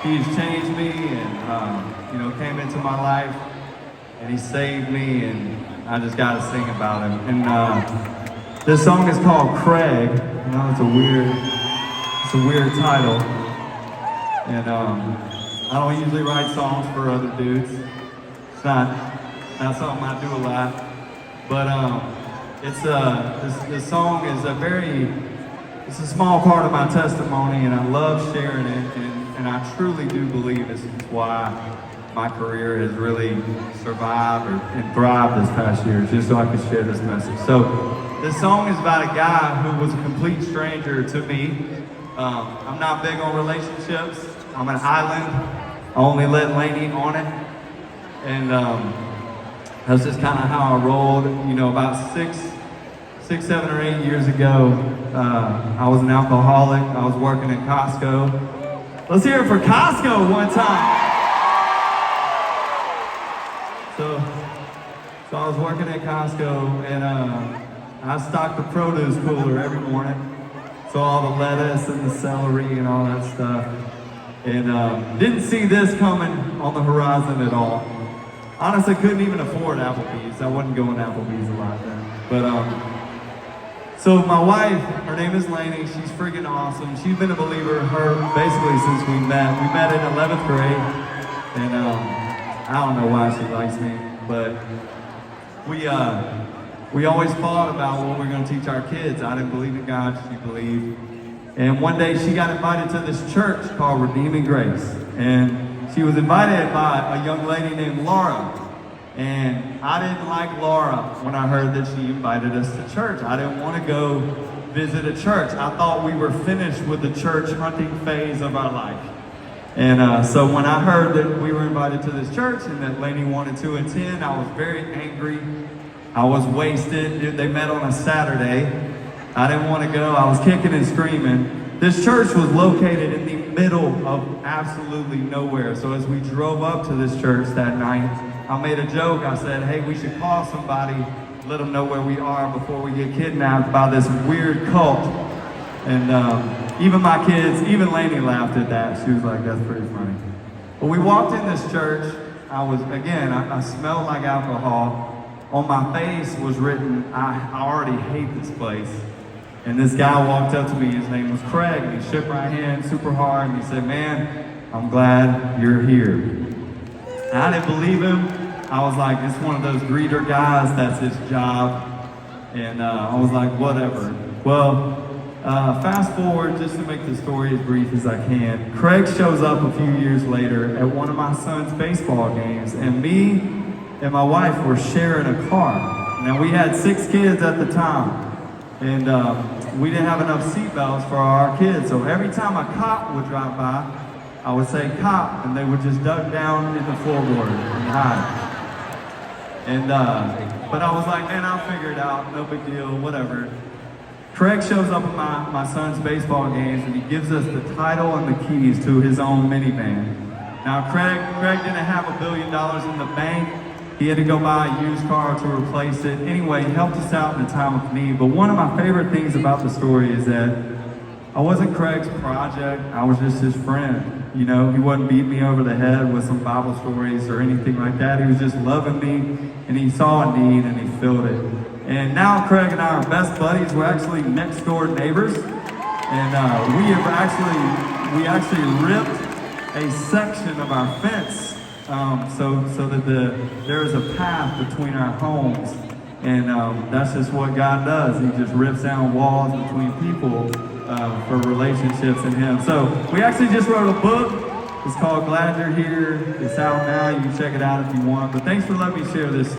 He's changed me and, came into my life and he saved me, and I just got to sing about him. And this song is called Craig. I know it's a weird title. And I don't usually write songs for other dudes. It's not something I do a lot. But this song is it's a small part of my testimony, and I love sharing it, and I truly do believe it's why my career has really survived and thrived this past year, just so I could share this message. So this song is about a guy who was a complete stranger to me. I'm not big on relationships. I'm an island. I only let Lainey on it. And that's just kind of how I rolled. About six, 7 or 8 years ago, I was an alcoholic. I was working at Costco. Let's hear it for Costco one time. So I was working at Costco, and I stocked the produce cooler every morning. So all the lettuce and the celery and all that stuff. And didn't see this coming on the horizon at all. Honestly, couldn't even afford Applebee's. I wasn't going to Applebee's a lot then. But so my wife, her name is Lainey. She's freaking awesome. She's been a believer basically since we met. We met in 11th grade, and I don't know why she likes me, but we always fought about what we're going to teach our kids. I didn't believe in God. She believed. And one day she got invited to this church called Redeeming Grace. And she was invited by a young lady named Laura. And I didn't like Laura when I heard that she invited us to church. I didn't want to go visit a church. I thought we were finished with the church hunting phase of our life. And so when I heard that we were invited to this church and that Lainey wanted to attend, I was very angry. I was wasted. They met on a Saturday. I didn't want to go. I was kicking and screaming. This church was located in the middle of absolutely nowhere. So as we drove up to this church that night, I made a joke. I said, hey, we should call somebody, let them know where we are before we get kidnapped by this weird cult. And even my kids, even Lainey laughed at that. She was like, that's pretty funny. But we walked in this church. I smelled like alcohol. On my face was written, I already hate this place. And this guy walked up to me, his name was Craig, and he shook my hand super hard, and he said, man, I'm glad you're here. And I didn't believe him. I was like, it's one of those greeter guys, that's his job. And I was like, whatever. Well, fast forward, just to make the story as brief as I can, Craig shows up a few years later at one of my son's baseball games, and me and my wife were sharing a car. Now, we had 6 kids at the time, and we didn't have enough seatbelts for our kids, so every time a cop would drive by, I would say, cop, and they would just duck down in the floorboard and hide. And, but I was like, man, I'll figure it out, no big deal, whatever. Craig shows up at my son's baseball games, and he gives us the title and the keys to his own minivan. Now, Craig didn't have $1 billion in the bank. He had to go buy a used car to replace it. Anyway, he helped us out in a time of need. But one of my favorite things about the story is that I wasn't Craig's project. I was just his friend. He wasn't beating me over the head with some Bible stories or anything like that. He was just loving me, and he saw a need, and he filled it. And now Craig and I are best buddies. We're actually next door neighbors. And we actually ripped a section of our fence so that there is a path between our homes. And that's just what God does. He just rips down walls between people for relationships and Him. So we actually just wrote a book. It's called Glad You're Here. It's out now. You can check it out if you want. But thanks for letting me share this.